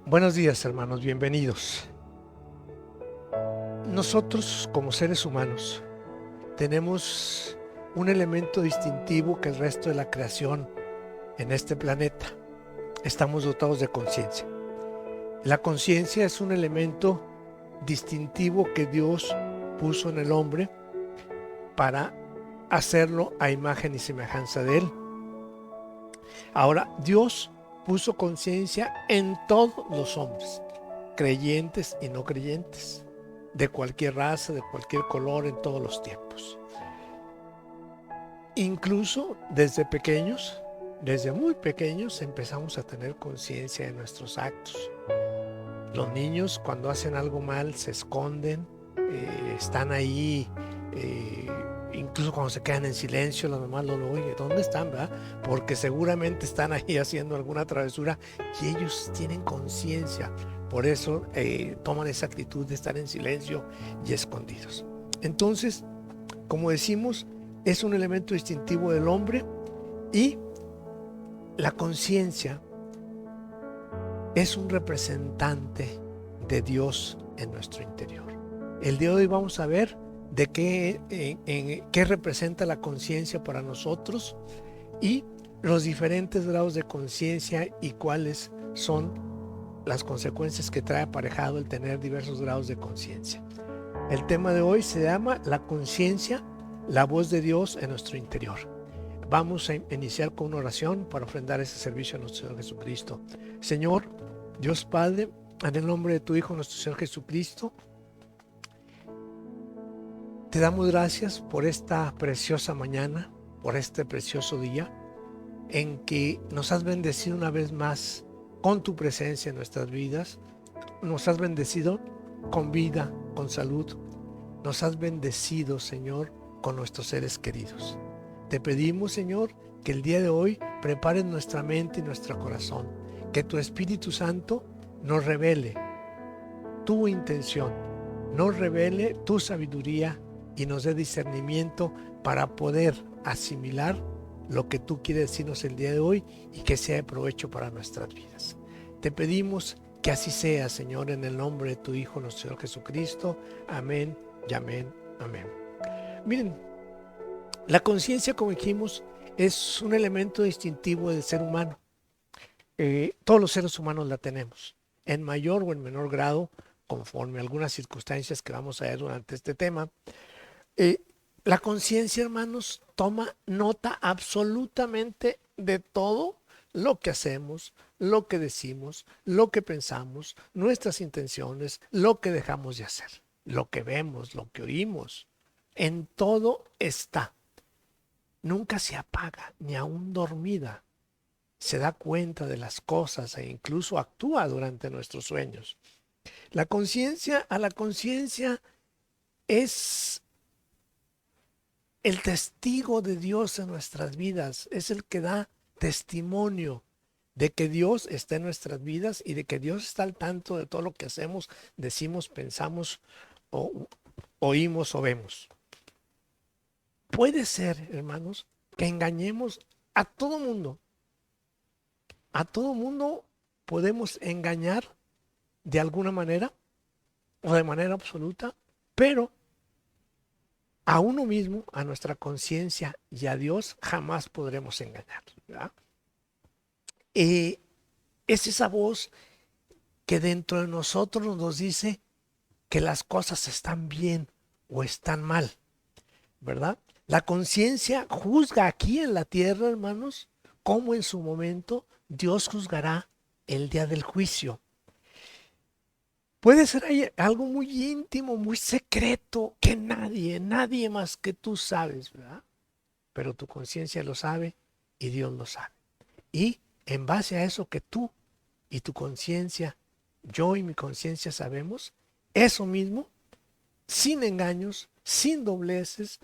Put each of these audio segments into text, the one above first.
Buenos días, hermanos, bienvenidos. Nosotros, como seres humanos, tenemos un elemento distintivo que el resto de la creación en este planeta. Estamos dotados de conciencia. La conciencia es un elemento distintivo que Dios puso en el hombre para hacerlo a imagen y semejanza de Él. Ahora, Dios puso conciencia en todos los hombres, creyentes y no creyentes, de cualquier raza, de cualquier color, en todos los tiempos. Incluso desde pequeños, desde muy pequeños, empezamos a tener conciencia de nuestros actos. Los niños, cuando hacen algo mal, se esconden, están ahí, incluso cuando se quedan en silencio, las mamás lo oyen, ¿dónde están, verdad? Porque seguramente están ahí haciendo alguna travesura y ellos tienen conciencia. Por eso toman esa actitud de estar en silencio y escondidos. Entonces, como decimos, es un elemento distintivo del hombre y la conciencia es un representante de Dios en nuestro interior. El día de hoy vamos a ver de qué representa la conciencia para nosotros y los diferentes grados de conciencia y cuáles son las consecuencias que trae aparejado el tener diversos grados de conciencia. El tema de hoy se llama la conciencia, la voz de Dios en nuestro interior. Vamos a iniciar con una oración para ofrendar ese servicio a nuestro Señor Jesucristo. Señor, Dios Padre, en el nombre de tu Hijo, nuestro Señor Jesucristo, te damos gracias por esta preciosa mañana, por este precioso día, en que nos has bendecido una vez más con tu presencia en nuestras vidas. Nos has bendecido con vida, con salud. Nos has bendecido, Señor, con nuestros seres queridos. Te pedimos, Señor, que el día de hoy prepares nuestra mente y nuestro corazón, que tu Espíritu Santo nos revele tu intención, nos revele tu sabiduría y nos dé discernimiento para poder asimilar lo que tú quieres decirnos el día de hoy y que sea de provecho para nuestras vidas. Te pedimos que así sea, Señor, en el nombre de tu Hijo, nuestro Señor Jesucristo. Amén y amén, amén. Miren, la conciencia, como dijimos, es un elemento distintivo del ser humano. Todos los seres humanos la tenemos, en mayor o en menor grado, conforme a algunas circunstancias que vamos a ver durante este tema. La conciencia, hermanos, toma nota absolutamente de todo lo que hacemos, lo que decimos, lo que pensamos, nuestras intenciones, lo que dejamos de hacer, lo que vemos, lo que oímos. En todo está. Nunca se apaga, ni aún dormida. Se da cuenta de las cosas e incluso actúa durante nuestros sueños. A la conciencia es el testigo de Dios en nuestras vidas, es el que da testimonio de que Dios está en nuestras vidas y de que Dios está al tanto de todo lo que hacemos, decimos, pensamos, o oímos o vemos. Puede ser, hermanos, que engañemos a todo mundo. A todo mundo podemos engañar de alguna manera o de manera absoluta, pero a uno mismo, a nuestra conciencia y a Dios jamás podremos engañar, ¿verdad? Es esa voz que dentro de nosotros nos dice que las cosas están bien o están mal, ¿verdad? La conciencia juzga aquí en la tierra, hermanos, como en su momento Dios juzgará el día del juicio. Puede ser ahí algo muy íntimo, muy secreto, que nadie más que tú sabes, ¿verdad? Pero tu conciencia lo sabe y Dios lo sabe. Y en base a eso que tú y tu conciencia, yo y mi conciencia sabemos, eso mismo, sin engaños, sin dobleces,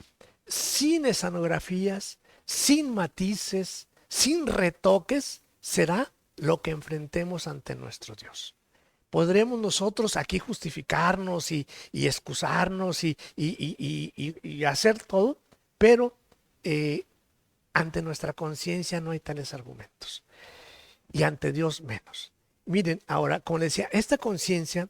sin escenografías, sin matices, sin retoques, será lo que enfrentemos ante nuestro Dios. Podremos nosotros aquí justificarnos y excusarnos y hacer todo, pero ante nuestra conciencia no hay tales argumentos y ante Dios menos. Miren, ahora, como les decía, esta conciencia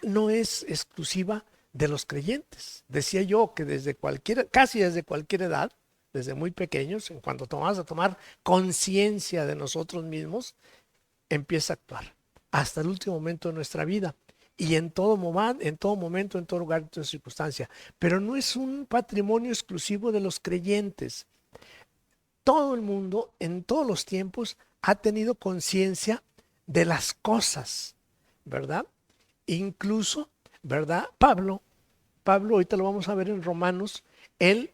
no es exclusiva de los creyentes. Decía yo que desde cualquier, casi desde cualquier edad, desde muy pequeños, en cuanto tomamos a tomar conciencia de nosotros mismos, empieza a actuar hasta el último momento de nuestra vida y en todo momento, en todo lugar, en toda circunstancia. Pero no es un patrimonio exclusivo de los creyentes. Todo el mundo, en todos los tiempos, ha tenido conciencia de las cosas, ¿verdad? Incluso, ¿verdad? Pablo, ahorita lo vamos a ver en Romanos, él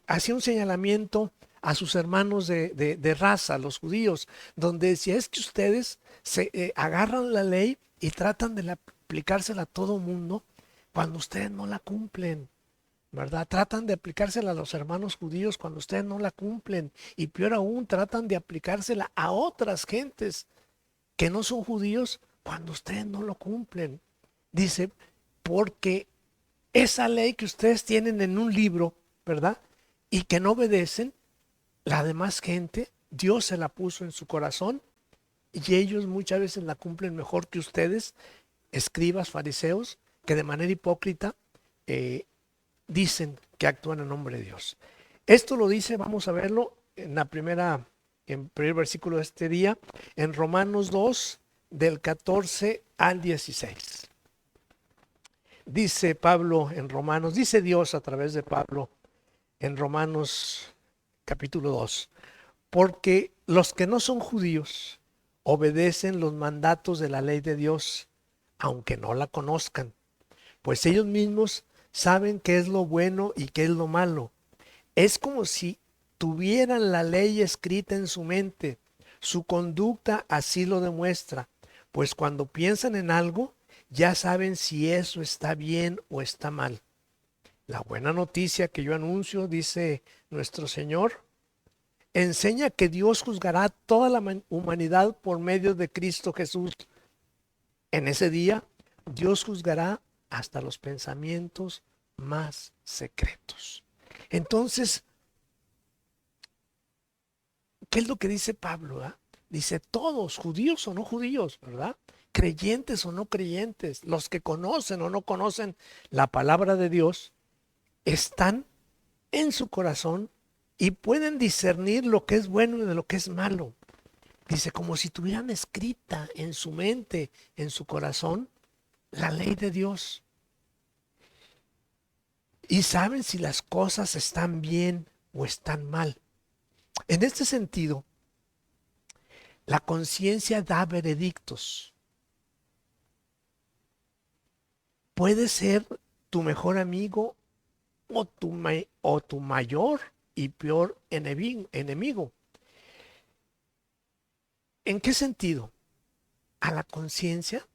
hacía un señalamiento a sus hermanos de raza, los judíos, donde decía, es que ustedes se agarran la ley y tratan de aplicársela a todo mundo cuando ustedes no la cumplen, ¿verdad? Tratan de aplicársela a los hermanos judíos cuando ustedes no la cumplen, y peor aún, tratan de aplicársela a otras gentes que no son judíos cuando ustedes no lo cumplen. Dice, porque esa ley que ustedes tienen en un libro, ¿verdad? Y que no obedecen, la demás gente, Dios se la puso en su corazón y ellos muchas veces la cumplen mejor que ustedes, escribas, fariseos, que de manera hipócrita dicen que actúan en nombre de Dios. Esto lo dice, vamos a verlo en en el primer versículo de este día, en Romanos 2, del 14 al 16. Dice Pablo en Romanos, dice Dios a través de Pablo en Romanos capítulo 2, porque los que no son judíos obedecen los mandatos de la ley de Dios, aunque no la conozcan, pues ellos mismos saben qué es lo bueno y qué es lo malo. Es como si tuvieran la ley escrita en su mente. Su conducta así lo demuestra, pues cuando piensan en algo, ya saben si eso está bien o está mal. La buena noticia que yo anuncio, dice nuestro Señor, enseña que Dios juzgará a toda la humanidad por medio de Cristo Jesús. En ese día, Dios juzgará hasta los pensamientos más secretos. Entonces, ¿qué es lo que dice Pablo? Dice, todos, judíos o no judíos, ¿verdad? Creyentes o no creyentes, los que conocen o no conocen la palabra de Dios, están en su corazón y pueden discernir lo que es bueno y de lo que es malo. Dice, como si tuvieran escrita en su mente, en su corazón, la ley de Dios. Y saben si las cosas están bien o están mal. En este sentido, la conciencia da veredictos. Puede ser tu mejor amigo o tu mayor y peor enemigo. ¿En qué sentido? A la conciencia.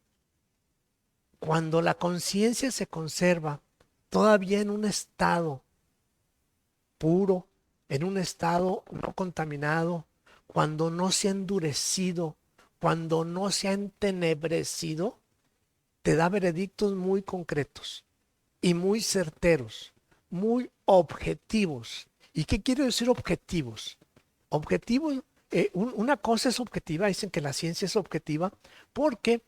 Cuando la conciencia se conserva todavía en un estado puro, en un estado no contaminado, cuando no se ha endurecido, cuando no se ha entenebrecido, te da veredictos muy concretos y muy certeros, muy objetivos. ¿Y qué quiero decir objetivos? Objetivos, una cosa es objetiva, dicen que la ciencia es objetiva, porque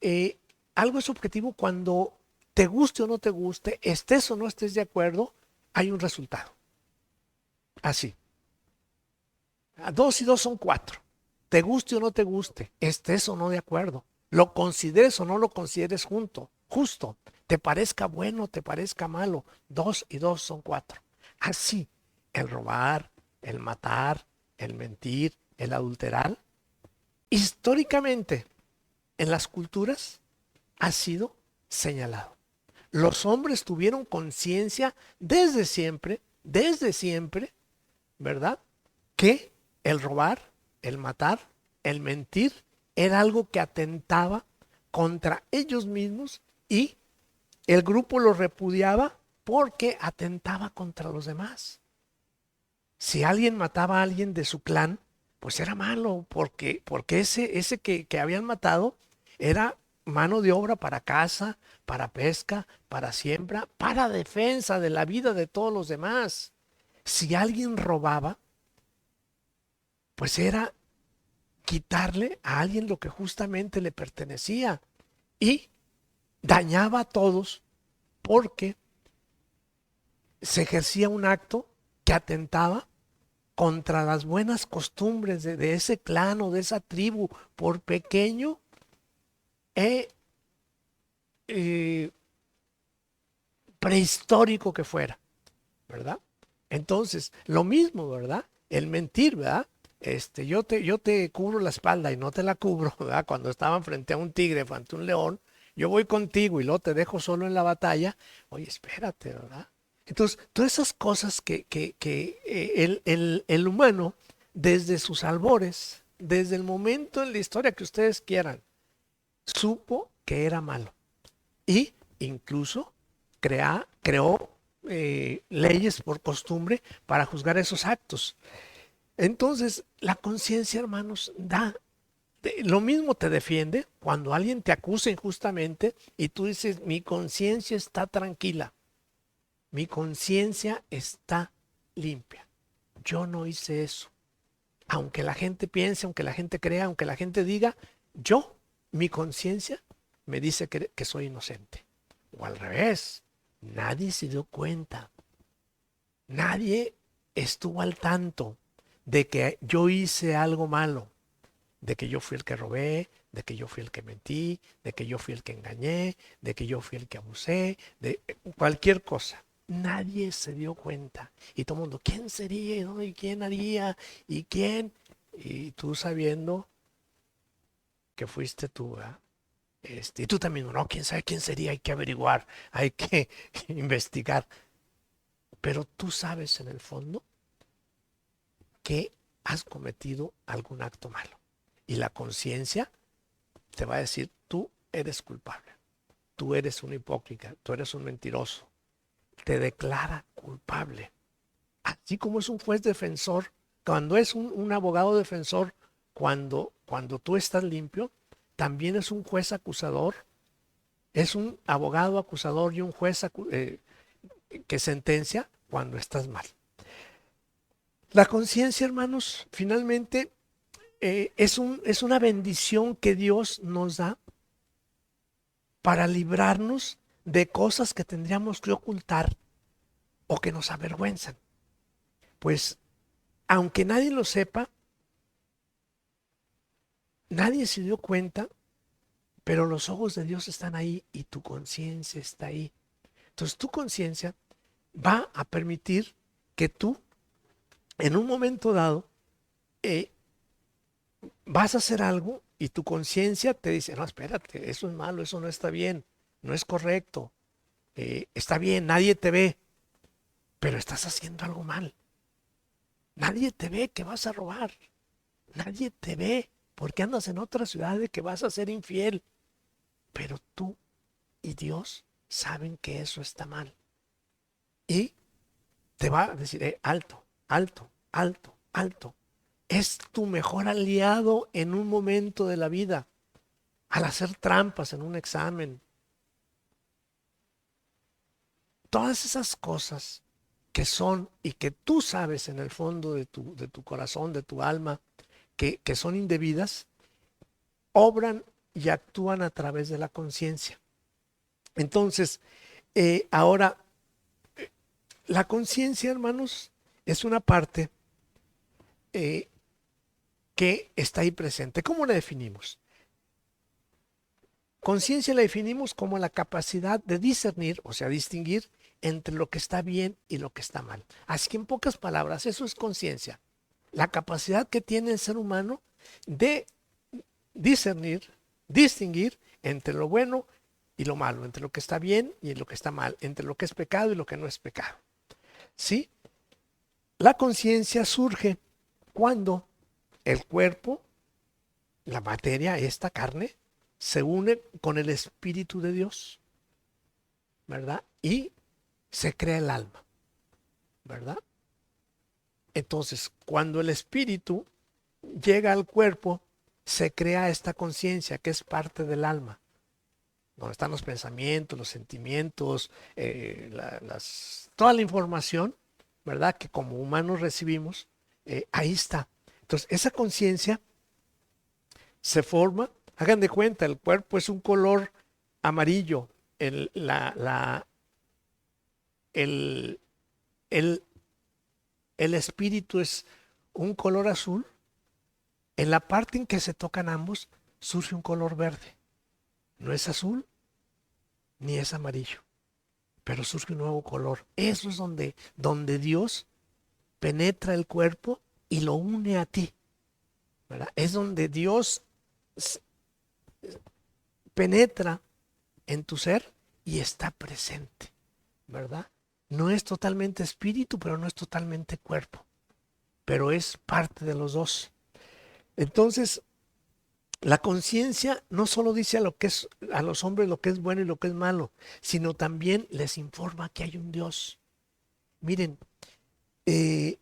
eh, algo es objetivo cuando te guste o no te guste, estés o no estés de acuerdo, hay un resultado. Así. 2 y 2 son 4. Te guste o no te guste, estés o no de acuerdo, lo consideres o no lo consideres justo, te parezca bueno, te parezca malo, 2 y 2 son 4. Así, el robar, el matar, el mentir, el adulterar, históricamente en las culturas ha sido señalado. Los hombres tuvieron conciencia desde siempre, ¿verdad? Que el robar, el matar, el mentir era algo que atentaba contra ellos mismos y el grupo lo repudiaba porque atentaba contra los demás. Si alguien mataba a alguien de su clan, pues era malo, porque ese que habían matado era mano de obra para caza, para pesca, para siembra, para defensa de la vida de todos los demás. Si alguien robaba, pues era quitarle a alguien lo que justamente le pertenecía y dañaba a todos porque se ejercía un acto que atentaba contra las buenas costumbres de ese clan o de esa tribu, por pequeño e prehistórico que fuera, ¿verdad? Entonces, lo mismo, ¿verdad? El mentir, ¿verdad? Yo te cubro la espalda y no te la cubro, ¿verdad? Cuando estaban frente a un tigre, frente a un león, yo voy contigo y luego te dejo solo en la batalla. Oye, espérate, ¿verdad? Entonces, todas esas cosas que el humano, desde sus albores, desde el momento en la historia que ustedes quieran, supo que era malo. Y incluso creó leyes por costumbre para juzgar esos actos. Entonces, la conciencia, hermanos, lo mismo te defiende cuando alguien te acusa injustamente y tú dices, mi conciencia está tranquila, mi conciencia está limpia. Yo no hice eso. Aunque la gente piense, aunque la gente crea, aunque la gente diga, mi conciencia me dice que soy inocente. O al revés, nadie se dio cuenta, nadie estuvo al tanto de que yo hice algo malo, de que yo fui el que robé, de que yo fui el que mentí, de que yo fui el que engañé, de que yo fui el que abusé, de cualquier cosa. Nadie se dio cuenta. Y todo el mundo, ¿quién sería? ¿No? ¿Y quién haría? ¿Y quién? Y tú sabiendo que fuiste tú, ¿verdad? Y tú también, no, quién sabe quién sería, hay que averiguar, hay que investigar. Pero tú sabes en el fondo que has cometido algún acto malo. Y la conciencia te va a decir, tú eres culpable, tú eres un hipócrita, tú eres un mentiroso. Te declara culpable. Así como es un juez defensor, cuando es un abogado defensor, cuando tú estás limpio, también es un juez acusador, es un abogado acusador y un juez que sentencia cuando estás mal. La conciencia, hermanos, finalmente es una bendición que Dios nos da para librarnos de cosas que tendríamos que ocultar o que nos avergüenzan. Pues, aunque nadie lo sepa, nadie se dio cuenta, pero los ojos de Dios están ahí y tu conciencia está ahí. Entonces, tu conciencia va a permitir que tú, en un momento dado, eh, vas a hacer algo y tu conciencia te dice, no, espérate, eso es malo, eso no está bien, no es correcto, está bien, nadie te ve, pero estás haciendo algo mal. Nadie te ve que vas a robar, nadie te ve porque andas en otra ciudad de que vas a ser infiel, pero tú y Dios saben que eso está mal. Y te va a decir, alto, alto, alto, alto. Es tu mejor aliado en un momento de la vida. Al hacer trampas en un examen. Todas esas cosas que son y que tú sabes en el fondo de tu corazón, de tu alma, que son indebidas, obran y actúan a través de la conciencia. Entonces, ahora, la conciencia, hermanos, es una parte que está ahí presente. ¿Cómo la definimos? Conciencia la definimos como la capacidad de discernir, o sea, distinguir entre lo que está bien y lo que está mal. Así que en pocas palabras, eso es conciencia. La capacidad que tiene el ser humano de discernir, distinguir entre lo bueno y lo malo, entre lo que está bien y lo que está mal, entre lo que es pecado y lo que no es pecado. ¿Sí? La conciencia surge cuando el cuerpo, la materia, esta carne, se une con el Espíritu de Dios, ¿verdad? Y se crea el alma, ¿verdad? Entonces, cuando el Espíritu llega al cuerpo, se crea esta conciencia que es parte del alma, donde están los pensamientos, los sentimientos, toda la información, ¿verdad? Que como humanos recibimos, ahí está. Entonces, esa conciencia se forma. Hagan de cuenta, el cuerpo es un color amarillo, el, la, la, el, el, el espíritu es un color azul. En la parte en que se tocan ambos, surge un color verde. No es azul ni es amarillo, pero surge un nuevo color. Eso es donde Dios penetra el cuerpo y lo une a ti, ¿verdad? Es donde Dios penetra en tu ser y está presente, ¿verdad? No es totalmente espíritu, pero no es totalmente cuerpo, pero es parte de los dos. Entonces, la conciencia no solo dice a los hombres lo que es bueno y lo que es malo, sino también les informa que hay un Dios. Miren, eh,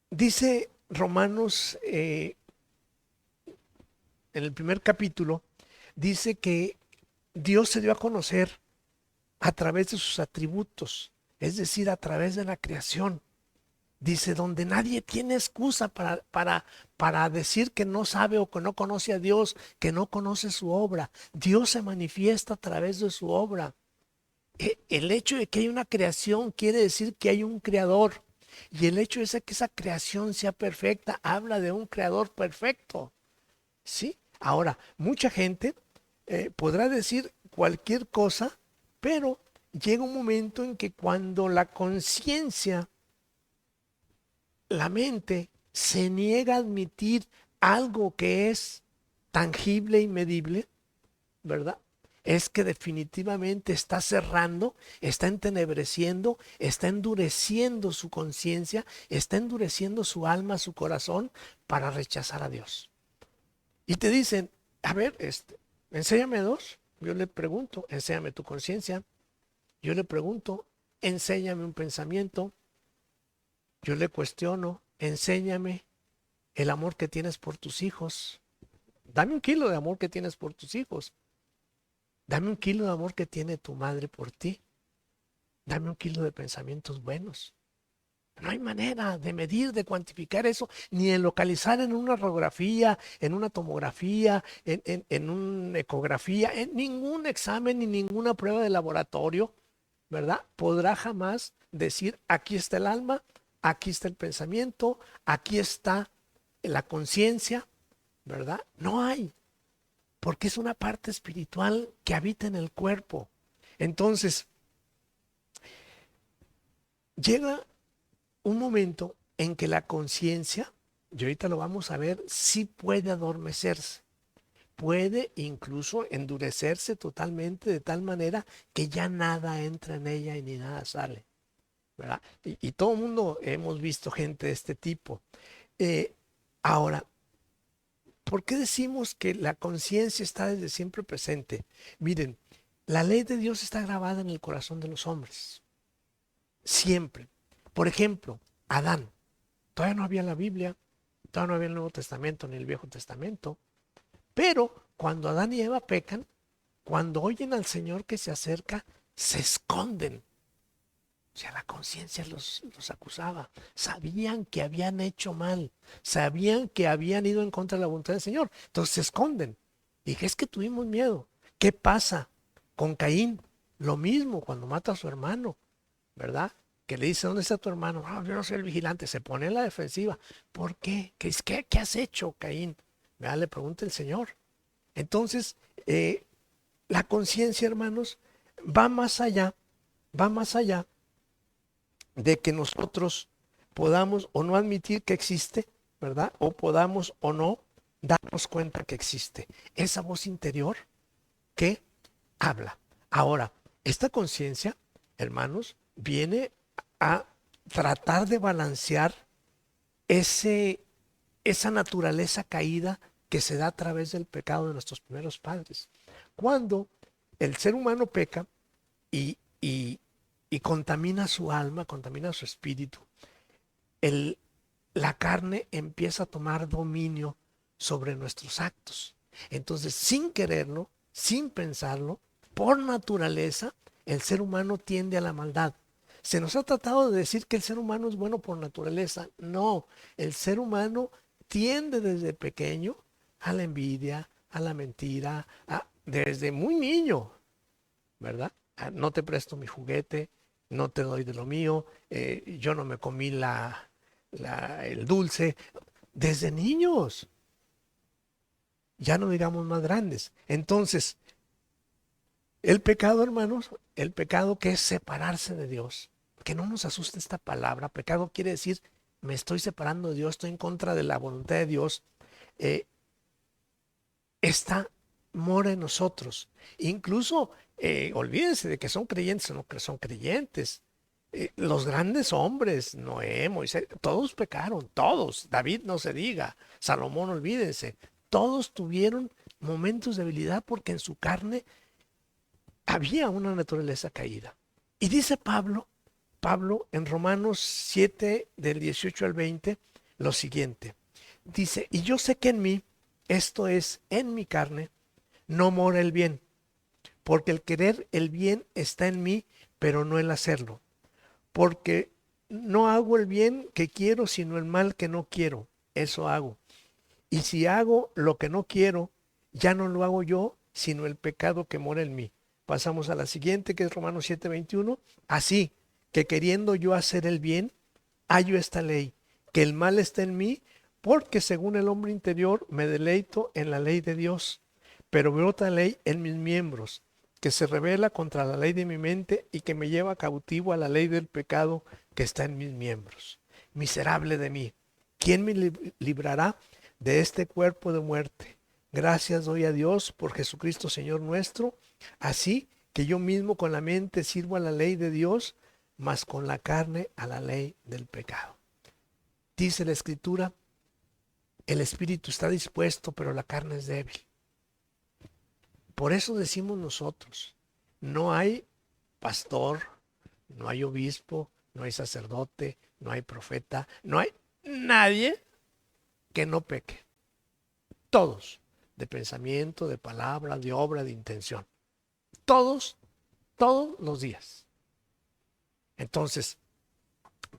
dice Romanos en el primer capítulo, dice que Dios se dio a conocer a través de sus atributos, es decir, a través de la creación. Dice, donde nadie tiene excusa para decir que no sabe o que no conoce a Dios, que no conoce su obra. Dios se manifiesta a través de su obra. El hecho de que hay una creación quiere decir que hay un creador. Y el hecho de que esa creación sea perfecta habla de un creador perfecto. ¿Sí? Ahora, mucha gente podrá decir cualquier cosa, pero llega un momento en que cuando la conciencia, la mente, se niega a admitir algo que es tangible y medible, ¿verdad? Es que definitivamente está cerrando, está entenebreciendo, está endureciendo su conciencia, está endureciendo su alma, su corazón para rechazar a Dios. Y te dicen, a ver, enséñame dos. Yo le pregunto, enséñame tu conciencia. Yo le pregunto, enséñame un pensamiento. Yo le cuestiono, enséñame el amor que tienes por tus hijos. Dame 1 kilo de amor que tienes por tus hijos. Dame 1 kilo de amor que tiene tu madre por ti. Dame 1 kilo de pensamientos buenos. No hay manera de medir, de cuantificar eso, ni de localizar en una radiografía, en una tomografía, en una ecografía, en ningún examen ni ninguna prueba de laboratorio, ¿verdad? Podrá jamás decir, aquí está el alma, aquí está el pensamiento, aquí está la conciencia, ¿verdad? No hay, porque es una parte espiritual que habita en el cuerpo. Entonces, llega un momento en que la conciencia, y ahorita lo vamos a ver, sí puede adormecerse, puede incluso endurecerse totalmente de tal manera que ya nada entra en ella y ni nada sale, ¿verdad? Y todo el mundo hemos visto gente de este tipo. Ahora, ¿por qué decimos que la conciencia está desde siempre presente? Miren, la ley de Dios está grabada en el corazón de los hombres, siempre. Por ejemplo, Adán. Todavía no había la Biblia, todavía no había el Nuevo Testamento ni el Viejo Testamento. Pero cuando Adán y Eva pecan, cuando oyen al Señor que se acerca, se esconden. O sea, la conciencia los acusaba. Sabían que habían hecho mal. Sabían que habían ido en contra de la voluntad del Señor. Entonces se esconden. Y dije, es que tuvimos miedo. ¿Qué pasa con Caín? Lo mismo cuando mata a su hermano, ¿verdad? Que le dice, ¿dónde está tu hermano? No, yo no soy el vigilante. Se pone en la defensiva. ¿Por qué? ¿Qué has hecho, Caín? ¿Verdad? Le pregunta el Señor. Entonces, la conciencia, hermanos, va más allá de que nosotros podamos o no admitir que existe, ¿verdad? O podamos o no darnos cuenta que existe. Esa voz interior que habla. Ahora, esta conciencia, hermanos, viene a tratar de balancear esa naturaleza caída que se da a través del pecado de nuestros primeros padres. Cuando el ser humano peca y, y, y contamina su alma, contamina su espíritu, el, la carne empieza a tomar dominio sobre nuestros actos. Entonces, sin quererlo, sin pensarlo, por naturaleza, el ser humano tiende a la maldad. Se nos ha tratado de decir que el ser humano es bueno por naturaleza. No, el ser humano tiende desde pequeño a la envidia, a la mentira, desde muy niño, ¿verdad? No te presto mi juguete, no te doy de lo mío, yo no me comí el dulce, desde niños, ya no digamos más grandes. Entonces, el pecado, hermanos, el pecado que es separarse de Dios, que no nos asuste esta palabra, pecado quiere decir, me estoy separando de Dios, estoy en contra de la voluntad de Dios, eh, mora en nosotros. Incluso, olvídense de que son creyentes o no que son creyentes. Los grandes hombres, Noé, Moisés, todos pecaron, todos. David no se diga, Salomón, olvídense. Todos tuvieron momentos de debilidad porque en su carne había una naturaleza caída. Y dice Pablo en Romanos 7 del 18 al 20, lo siguiente. Dice, y yo sé que en mí, esto es, en mi carne, no mora el bien, porque el querer el bien está en mí, pero no el hacerlo. Porque no hago el bien que quiero, sino el mal que no quiero. Eso hago. Y si hago lo que no quiero, ya no lo hago yo, sino el pecado que mora en mí. Pasamos a la siguiente, que es Romanos 7:21. Así que queriendo yo hacer el bien, hallo esta ley, que el mal está en mí, porque según el hombre interior me deleito en la ley de Dios. Pero veo otra ley en mis miembros, que se revela contra la ley de mi mente y que me lleva cautivo a la ley del pecado que está en mis miembros. Miserable de mí, ¿quién me librará de este cuerpo de muerte? Gracias doy a Dios por Jesucristo Señor nuestro. Así que yo mismo con la mente sirvo a la ley de Dios, mas con la carne a la ley del pecado. Dice la Escritura, el espíritu está dispuesto, pero la carne es débil. Por eso decimos nosotros, no hay pastor, no hay obispo, no hay sacerdote, no hay profeta, no hay nadie que no peque. Todos, de pensamiento, de palabra, de obra, de intención. Todos los días. Entonces,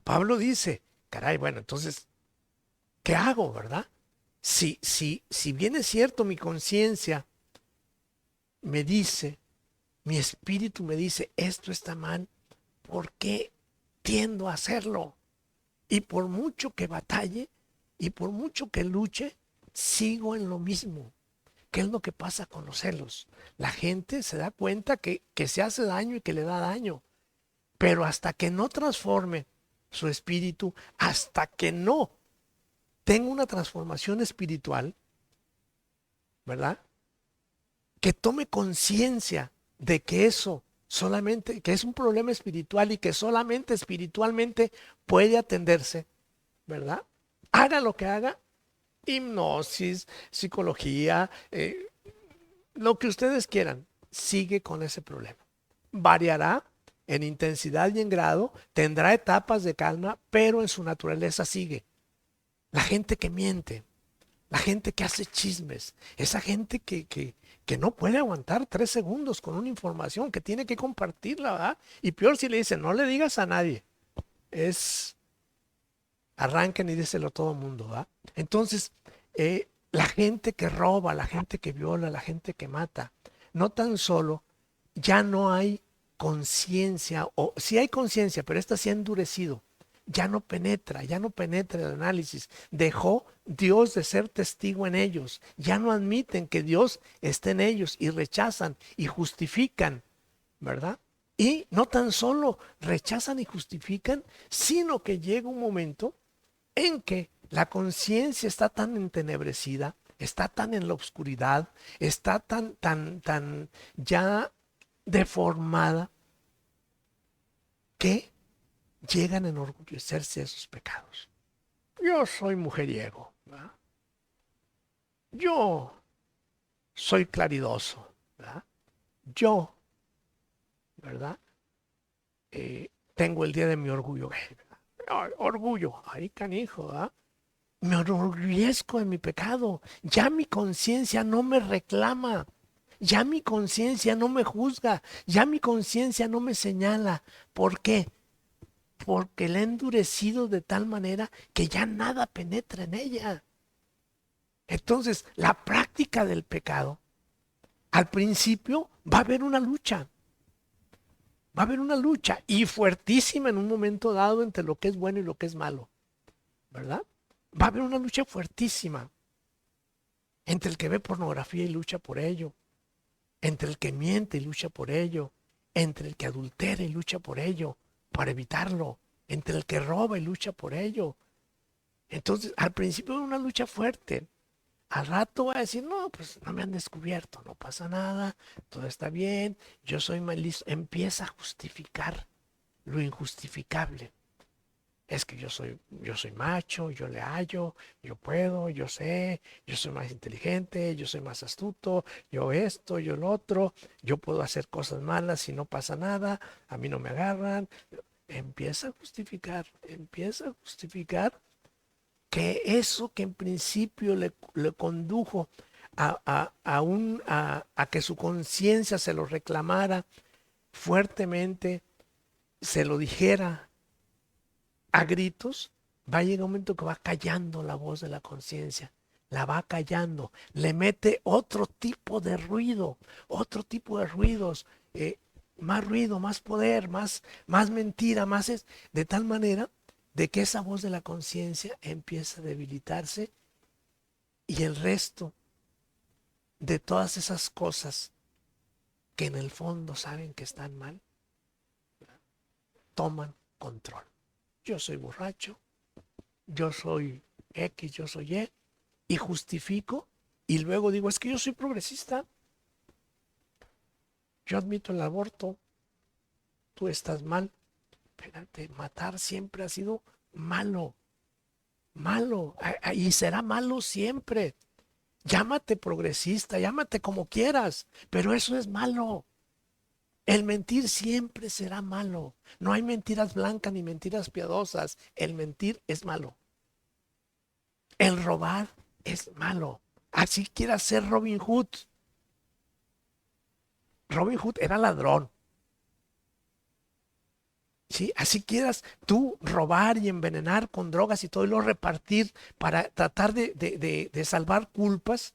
Pablo dice, caray, bueno, entonces, ¿qué hago, verdad? Si bien es cierto, mi conciencia me dice, mi espíritu me dice, esto está mal, ¿por qué tiendo a hacerlo? Y por mucho que batalle y por mucho que luche, sigo en lo mismo. ¿Qué es lo que pasa con los celos? La gente se da cuenta que se hace daño y que le da daño, pero hasta que no transforme su espíritu, hasta que no tenga una transformación espiritual, ¿verdad? Que tome conciencia de que eso solamente, que es un problema espiritual y que solamente espiritualmente puede atenderse, ¿verdad? Haga lo que haga, hipnosis, psicología, lo que ustedes quieran, sigue con ese problema. Variará en intensidad y en grado, tendrá etapas de calma, pero en su naturaleza sigue. La gente que miente, la gente que hace chismes, esa gente que no puede aguantar 3 segundos con una información, que tiene que compartirla, ¿verdad? Y peor si le dicen, no le digas a nadie. Arranquen y díselo a todo el mundo, ¿verdad? Entonces, la gente que roba, la gente que viola, la gente que mata, no tan solo ya no hay conciencia, o sí hay conciencia, pero esta se ha endurecido, ya no penetra el análisis, dejó Dios de ser testigo en ellos, ya no admiten que Dios esté en ellos y rechazan y justifican, ¿verdad? Y no tan solo rechazan y justifican, sino que llega un momento en que la conciencia está tan entenebrecida, está tan en la oscuridad, está tan ya deformada, que llegan a enorgullecerse de sus pecados. Yo soy mujeriego, ¿verdad? Yo soy claridoso, ¿verdad? Yo, ¿verdad? Tengo el día de mi orgullo. Orgullo, ay canijo, ¿verdad? Me enorgullezco de mi pecado. Ya mi conciencia no me reclama. Ya mi conciencia no me juzga. Ya mi conciencia no me señala. ¿Por qué? Porque la he endurecido de tal manera que ya nada penetra en ella. Entonces, la práctica del pecado, al principio va a haber una lucha. Va a haber una lucha y fuertísima en un momento dado entre lo que es bueno y lo que es malo, ¿verdad? Va a haber una lucha fuertísima entre el que ve pornografía y lucha por ello, entre el que miente y lucha por ello, entre el que adultera y lucha por ello, para evitarlo, entre el que roba y lucha por ello. Entonces, al principio es una lucha fuerte. Al rato va a decir, no, pues no me han descubierto, no pasa nada, todo está bien, yo soy más listo. Empieza a justificar lo injustificable. Es que yo soy macho, yo le hallo, yo puedo, yo sé, yo soy más inteligente, yo soy más astuto, yo esto, yo lo otro, yo puedo hacer cosas malas y no pasa nada, a mí no me agarran. Empieza a justificar que eso que en principio le condujo a que su conciencia se lo reclamara fuertemente, se lo dijera a gritos, va a llegar un momento que va callando la voz de la conciencia, la va callando, le mete otro tipo de ruido, otro tipo de ruidos, más ruido, más poder, más mentira, de tal manera de que esa voz de la conciencia empieza a debilitarse y el resto de todas esas cosas que en el fondo saben que están mal, toman control. Yo soy borracho, yo soy X, yo soy Y, y justifico, y luego digo, es que yo soy progresista, yo admito el aborto, tú estás mal. Espérate, matar siempre ha sido malo, malo, y será malo siempre. Llámate progresista, llámate como quieras, pero eso es malo. El mentir siempre será malo. No hay mentiras blancas ni mentiras piadosas. El mentir es malo. El robar es malo. Así quieras ser Robin Hood. Robin Hood era ladrón. ¿Sí? Así quieras tú robar y envenenar con drogas y todo y lo repartir para tratar de salvar culpas,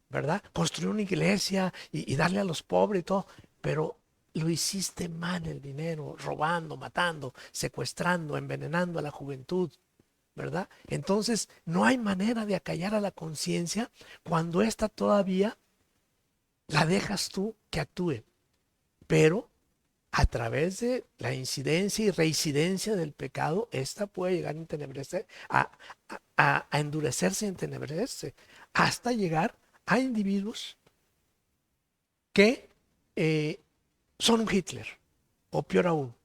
¿verdad? Construir una iglesia y darle a los pobres y todo, pero lo hiciste mal el dinero, robando, matando, secuestrando, envenenando a la juventud, ¿verdad? Entonces no hay manera de acallar a la conciencia cuando ésta todavía la dejas tú que actúe, pero a través de la incidencia y reincidencia del pecado, esta puede llegar a entenebrecer, a endurecerse y entenebrecerse, hasta llegar a individuos que son un Hitler, o peor aún,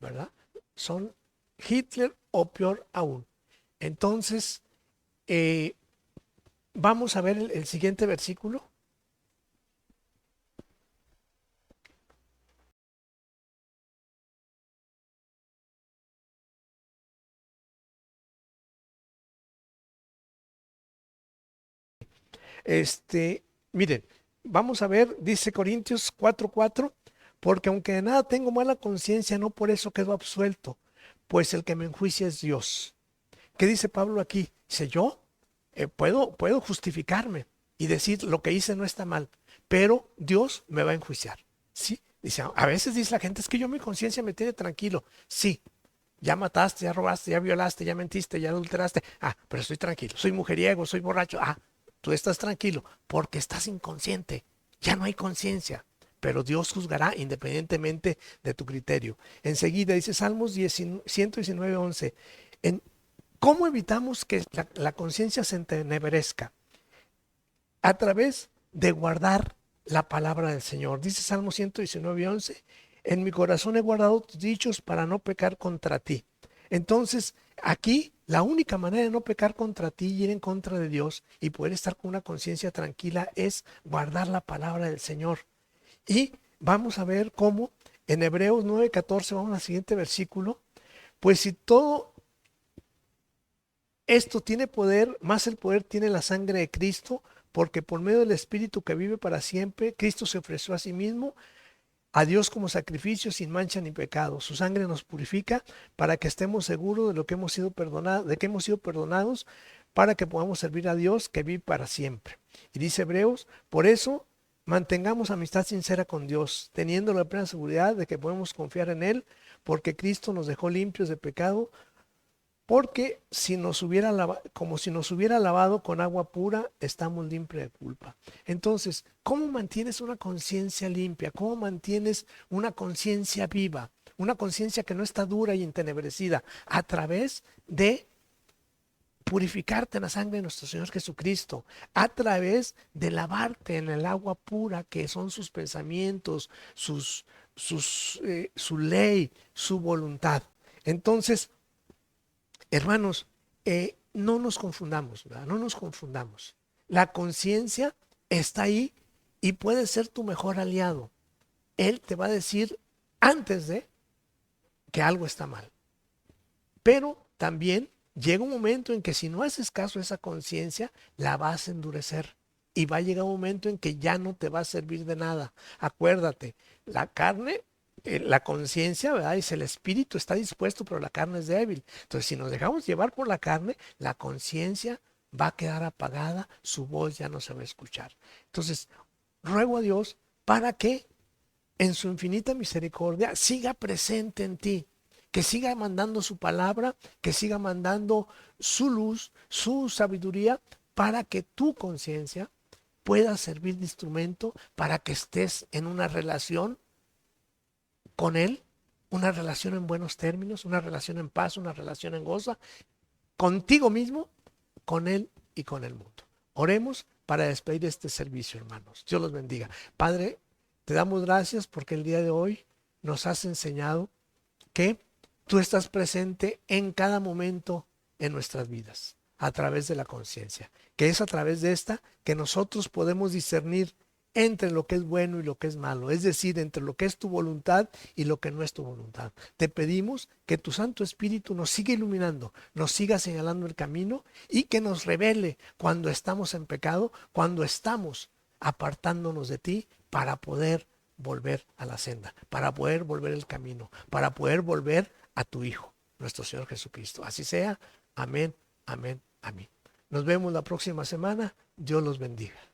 ¿verdad? Son Hitler o peor aún. Entonces, eh, vamos a ver el siguiente versículo. Miren, vamos a ver, dice Corintios 4:4, porque aunque de nada tengo mala conciencia, no por eso quedo absuelto, pues el que me enjuicia es Dios. ¿Qué dice Pablo aquí? Dice, yo puedo justificarme y decir lo que hice no está mal, pero Dios me va a enjuiciar. ¿Sí? Dice, a veces dice la gente, es que yo mi conciencia me tiene tranquilo. Sí, ya mataste, ya robaste, ya violaste, ya mentiste, ya adulteraste. Ah, pero estoy tranquilo. Soy mujeriego, soy borracho. Ah, tú estás tranquilo porque estás inconsciente. Ya no hay conciencia. Pero Dios juzgará independientemente de tu criterio. Enseguida dice Salmos 119:11. ¿Cómo evitamos que la conciencia se entenebrezca? A través de guardar la palabra del Señor. Dice Salmo 119:11, en mi corazón he guardado tus dichos para no pecar contra ti. Entonces, aquí la única manera de no pecar contra ti y ir en contra de Dios y poder estar con una conciencia tranquila es guardar la palabra del Señor. Y vamos a ver cómo en Hebreos 9:14, vamos al siguiente versículo, pues si todo esto tiene poder, más el poder tiene la sangre de Cristo, porque por medio del Espíritu que vive para siempre, Cristo se ofreció a sí mismo, a Dios como sacrificio sin mancha ni pecado. Su sangre nos purifica para que estemos seguros de lo que hemos sido perdonados, de que hemos sido perdonados para que podamos servir a Dios que vive para siempre. Y dice Hebreos, por eso mantengamos amistad sincera con Dios, teniendo la plena seguridad de que podemos confiar en Él, porque Cristo nos dejó limpios de pecado, porque si nos hubiera como si nos hubiera lavado con agua pura, estamos limpios de culpa. Entonces, ¿cómo mantienes una conciencia limpia? ¿Cómo mantienes una conciencia viva? Una conciencia que no está dura y entenebrecida, a través de purificarte en la sangre de nuestro Señor Jesucristo, a través de lavarte en el agua pura que son sus pensamientos, su ley, su voluntad. Entonces, hermanos, no nos confundamos, ¿verdad? No nos confundamos. La conciencia está ahí y puede ser tu mejor aliado. Él te va a decir antes de que algo está mal. Pero también llega un momento en que si no haces caso a esa conciencia, la vas a endurecer. Y va a llegar un momento en que ya no te va a servir de nada. Acuérdate, la carne, la conciencia, ¿verdad? Dice, el espíritu está dispuesto, pero la carne es débil. Entonces, si nos dejamos llevar por la carne, la conciencia va a quedar apagada, su voz ya no se va a escuchar. Entonces, ruego a Dios para que en su infinita misericordia siga presente en ti, que siga mandando su palabra, que siga mandando su luz, su sabiduría, para que tu conciencia pueda servir de instrumento para que estés en una relación con Él, una relación en buenos términos, una relación en paz, una relación en gozo, contigo mismo, con Él y con el mundo. Oremos para despedir este servicio, hermanos. Dios los bendiga. Padre, te damos gracias porque el día de hoy nos has enseñado que tú estás presente en cada momento en nuestras vidas, a través de la conciencia, que es a través de esta que nosotros podemos discernir entre lo que es bueno y lo que es malo, es decir, entre lo que es tu voluntad y lo que no es tu voluntad. Te pedimos que tu Santo Espíritu nos siga iluminando, nos siga señalando el camino y que nos revele cuando estamos en pecado, cuando estamos apartándonos de ti para poder volver a la senda, para poder volver el camino, para poder volver a tu Hijo, nuestro Señor Jesucristo. Así sea. Amén, amén, amén. Nos vemos la próxima semana. Dios los bendiga.